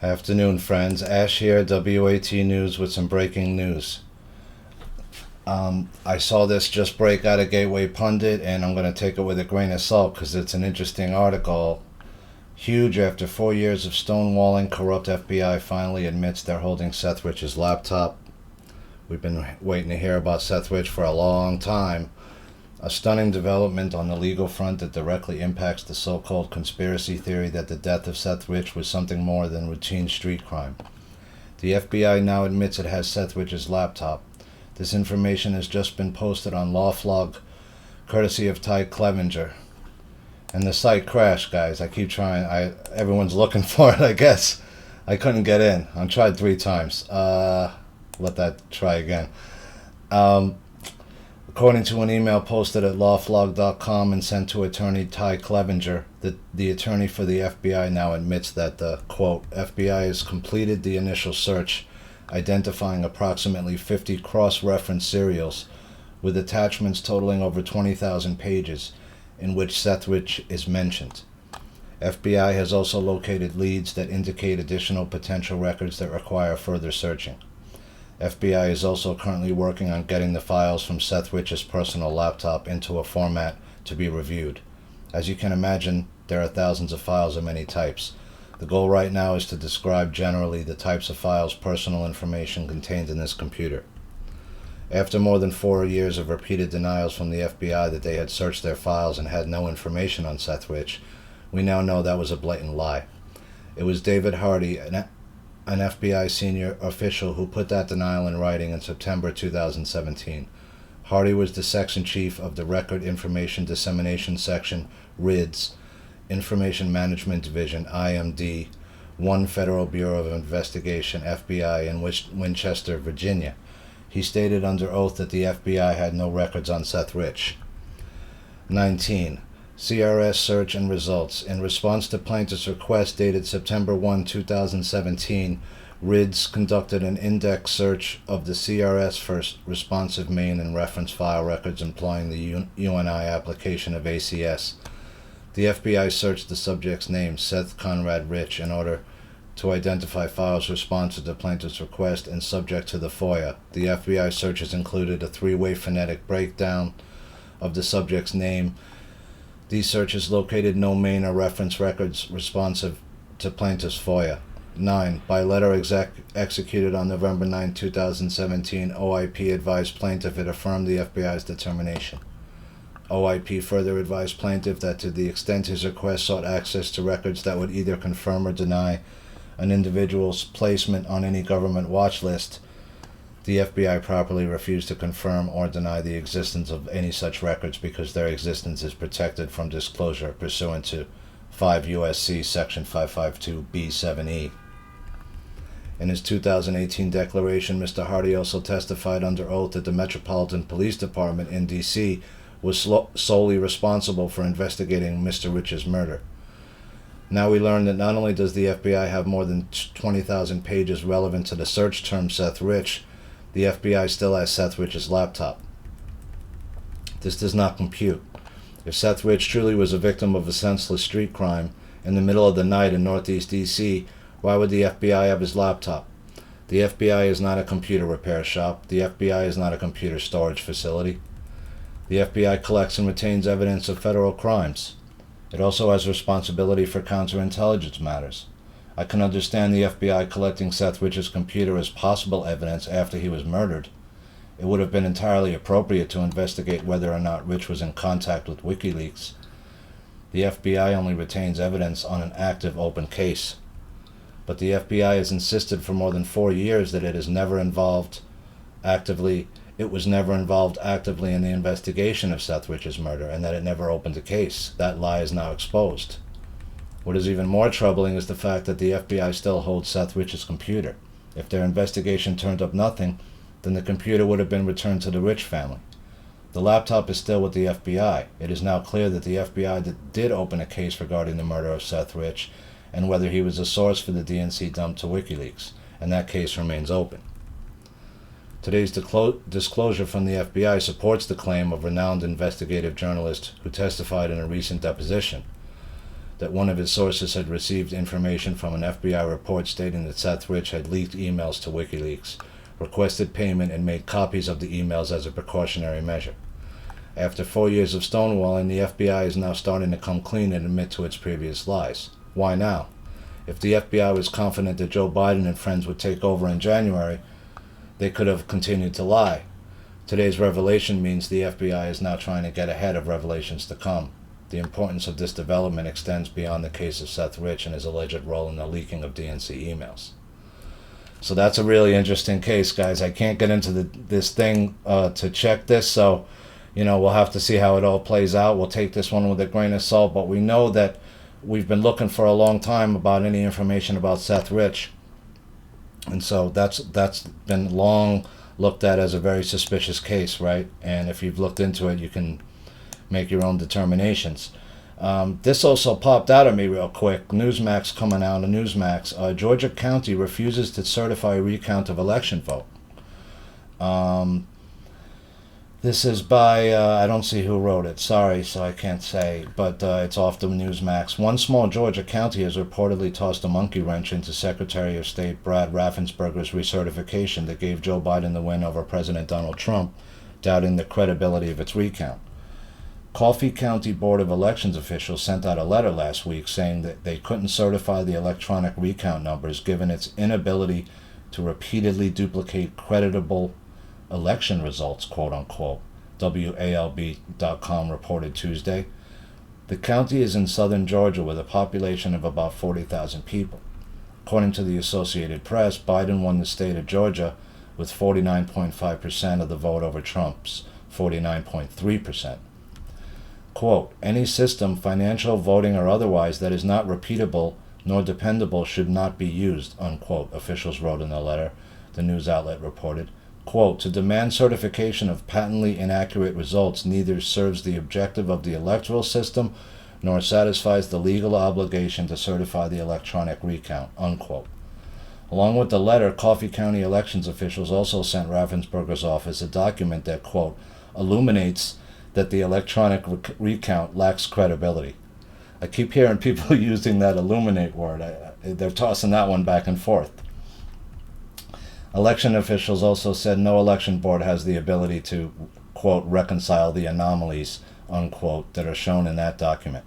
Afternoon, friends. Ash here, WAT News with some breaking news. I saw this just break out of Gateway Pundit, and I'm going to take it with a grain of salt because it's an interesting article. Huge after 4 years of stonewalling, corrupt FBI finally admits they're holding Seth Rich's laptop. We've been waiting to hear about Seth Rich for a long time. A stunning development on the legal front that directly impacts the so-called conspiracy theory that the death of Seth Rich was something more than routine street crime. The FBI now admits it has Seth Rich's laptop. This information has just been posted on LawFlog, courtesy of Ty Clevenger. And the site crashed, guys. I keep trying. Everyone's looking for it, I guess. I couldn't get in. I tried 3 times. Let that try again. According to an email posted at lawflog.com and sent to attorney Ty Clevenger, the attorney for the FBI now admits that the, quote, FBI has completed the initial search, identifying approximately 50 cross-reference serials with attachments totaling over 20,000 pages in which Seth Rich is mentioned. FBI has also located leads that indicate additional potential records that require further searching. FBI is also currently working on getting the files from Seth Rich's personal laptop into a format to be reviewed. As you can imagine, there are thousands of files of many types. The goal right now is to describe generally the types of files, personal information contained in this computer. After more than 4 years of repeated denials from the FBI that they had searched their files and had no information on Seth Rich, we now know that was a blatant lie. It was David Hardy, an FBI senior official, who put that denial in writing in September 2017. Hardy was the section chief of the Record Information Dissemination Section, RIDS, Information Management Division, IMD, 1 Federal Bureau of Investigation, FBI, in Winchester, Virginia. He stated under oath that the FBI had no records on Seth Rich. 19. CRS search and results. In response to plaintiff's request dated September 1, 2017, RIDS conducted an index search of the CRS for responsive main and reference file records employing the UNI application of ACS. The FBI searched the subject's name, Seth Conrad Rich, in order to identify files responsive to plaintiff's request and subject to the FOIA. The FBI searches included a 3-way phonetic breakdown of the subject's name. These searches located no main or reference records responsive to plaintiff's FOIA. 9. By letter executed on November 9, 2017, OIP advised plaintiff it affirmed the FBI's determination. OIP further advised plaintiff that to the extent his request sought access to records that would either confirm or deny an individual's placement on any government watch list, the FBI properly refused to confirm or deny the existence of any such records because their existence is protected from disclosure pursuant to 5 U.S.C. Section 552B7E. In his 2018 declaration, Mr. Hardy also testified under oath that the Metropolitan Police Department in D.C. was solely responsible for investigating Mr. Rich's murder. Now we learn that not only does the FBI have more than 20,000 pages relevant to the search term Seth Rich, the FBI still has Seth Rich's laptop. This does not compute. If Seth Rich truly was a victim of a senseless street crime in the middle of the night in Northeast D.C., why would the FBI have his laptop? The FBI is not a computer repair shop. The FBI is not a computer storage facility. The FBI collects and retains evidence of federal crimes. It also has responsibility for counterintelligence matters. I can understand the FBI collecting Seth Rich's computer as possible evidence after he was murdered. It would have been entirely appropriate to investigate whether or not Rich was in contact with WikiLeaks. The FBI only retains evidence on an active open case. But the FBI has insisted for more than 4 years that it was never involved actively in the investigation of Seth Rich's murder and that it never opened a case. That lie is now exposed. What is even more troubling is the fact that the FBI still holds Seth Rich's computer. If their investigation turned up nothing, then the computer would have been returned to the Rich family. The laptop is still with the FBI. It is now clear that the FBI did open a case regarding the murder of Seth Rich and whether he was a source for the DNC dump to WikiLeaks, and that case remains open. Today's disclosure from the FBI supports the claim of renowned investigative journalist who testified in a recent deposition. that one of his sources had received information from an FBI report stating that Seth Rich had leaked emails to WikiLeaks, requested payment, and made copies of the emails as a precautionary measure. After 4 years of stonewalling, the FBI is now starting to come clean and admit to its previous lies. Why now? If the FBI was confident that Joe Biden and friends would take over in January, they could have continued to lie. Today's revelation means the FBI is now trying to get ahead of revelations to come. The importance of this development extends beyond the case of Seth Rich and his alleged role in the leaking of DNC emails. So that's a really interesting case, guys. I can't get into this thing to check this, so we'll have to see how it all plays out. We'll take this one with a grain of salt, but we know that we've been looking for a long time about any information about Seth Rich, and so that's been long looked at as a very suspicious case, right? And if you've looked into it, you can make your own determinations. This also popped out at me real quick. Newsmax coming out of Newsmax. Georgia County refuses to certify recount of election vote. This is by, I don't see who wrote it. Sorry, so I can't say. But it's off the Newsmax. One small Georgia county has reportedly tossed a monkey wrench into Secretary of State Brad Raffensperger's recertification that gave Joe Biden the win over President Donald Trump, doubting the credibility of its recount. Coffee County Board of Elections officials sent out a letter last week saying that they couldn't certify the electronic recount numbers given its inability to repeatedly duplicate creditable election results, quote-unquote, WALB.com reported Tuesday. The county is in southern Georgia with a population of about 40,000 people. According to the Associated Press, Biden won the state of Georgia with 49.5% of the vote over Trump's 49.3%. Quote, any system, financial, voting, or otherwise, that is not repeatable nor dependable should not be used, unquote, officials wrote in the letter, the news outlet reported. Quote, to demand certification of patently inaccurate results neither serves the objective of the electoral system nor satisfies the legal obligation to certify the electronic recount, unquote. Along with the letter, Coffee County elections officials also sent Raffensperger's office a document that, quote, illuminates that the electronic recount lacks credibility. I keep hearing people using that illuminate word. They're tossing that one back and forth. Election officials also said no election board has the ability to, quote, reconcile the anomalies, unquote, that are shown in that document.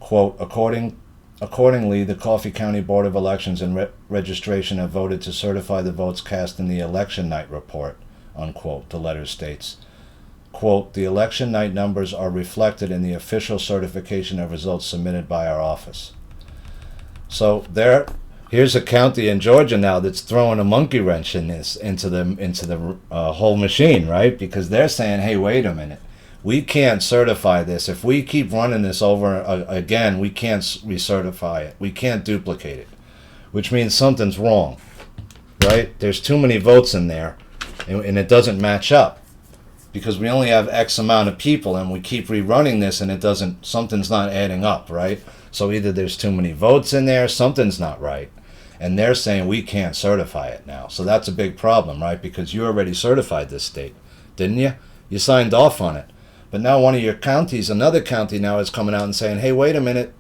Quote, accordingly, the Coffee County Board of Elections and Registration have voted to certify the votes cast in the election night report, unquote, the letter states. Quote, the election night numbers are reflected in the official certification of results submitted by our office. So here's a county in Georgia now that's throwing a monkey wrench in this into the whole machine, right? Because they're saying, hey, wait a minute, we can't certify this. If we keep running this over again, we can't recertify it. We can't duplicate it, which means something's wrong, right? There's too many votes in there, and it doesn't match up. Because we only have X amount of people and we keep rerunning this and something's not adding up, right? So either there's too many votes in there, something's not right. And they're saying we can't certify it now. So that's a big problem, right? Because you already certified this state, didn't you? You signed off on it. But now one of your counties, another county now is coming out and saying, hey, wait a minute.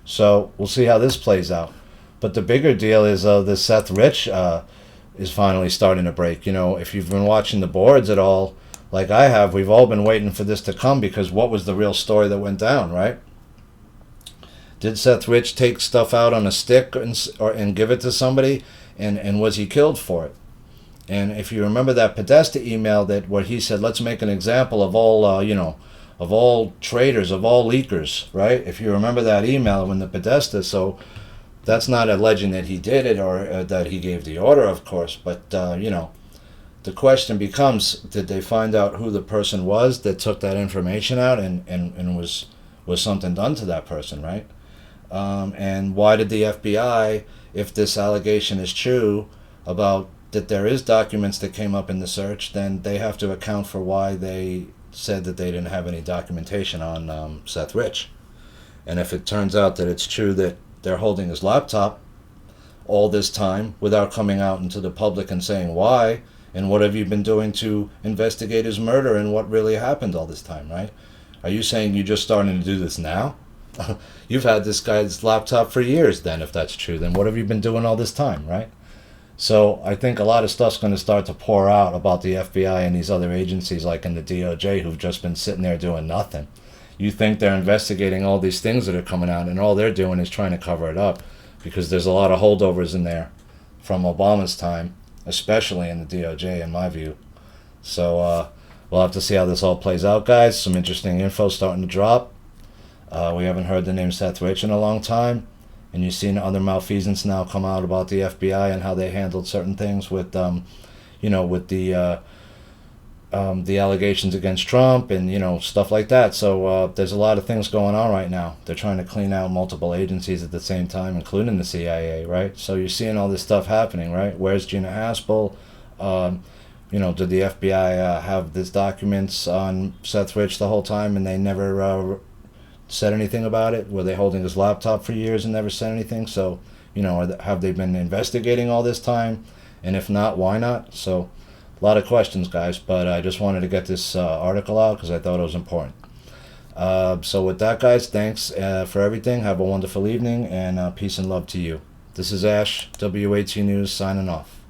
So we'll see how this plays out. But the bigger deal is the Seth Rich is finally starting to break. If you've been watching the boards at all, like I have, we've all been waiting for this to come because what was the real story that went down, right? Did Seth Rich take stuff out on a stick and give it to somebody, and was he killed for it? And if you remember that Podesta email where he said, let's make an example of all, of all traitors, of all leakers, right? If you remember that email when the Podesta, so that's not alleging that he did it or that he gave the order, of course, but, the question becomes, did they find out who the person was that took that information out and was something done to that person, right? And why did the FBI, if this allegation is true about that there is documents that came up in the search, then they have to account for why they said that they didn't have any documentation on Seth Rich. And if it turns out that it's true that they're holding his laptop all this time without coming out into the public and saying why, and what have you been doing to investigate his murder and what really happened all this time, right? Are you saying you're just starting to do this now? You've had this guy's laptop for years then, if that's true. Then what have you been doing all this time, right? So I think a lot of stuff's going to start to pour out about the FBI and these other agencies like in the DOJ who've just been sitting there doing nothing. You think they're investigating all these things that are coming out, and all they're doing is trying to cover it up because there's a lot of holdovers in there from Obama's time, especially in the DOJ, in my view. So we'll have to see how this all plays out, guys. Some interesting info starting to drop. We haven't heard the name Seth Rich in a long time, and you've seen other malfeasance now come out about the FBI and how they handled certain things with, with the allegations against Trump and stuff like that. So there's a lot of things going on right now. They're trying to clean out multiple agencies at the same time, including the CIA, right? So you're seeing all this stuff happening, right? Where's Gina Haspel? Did the FBI have these documents on Seth Rich the whole time and they never said anything about it? Were they holding his laptop for years and never said anything? So, have they been investigating all this time? And if not, why not? So, a lot of questions, guys, but I just wanted to get this article out because I thought it was important. So with that, guys, thanks for everything. Have a wonderful evening, and peace and love to you. This is Ash, WAT News, signing off.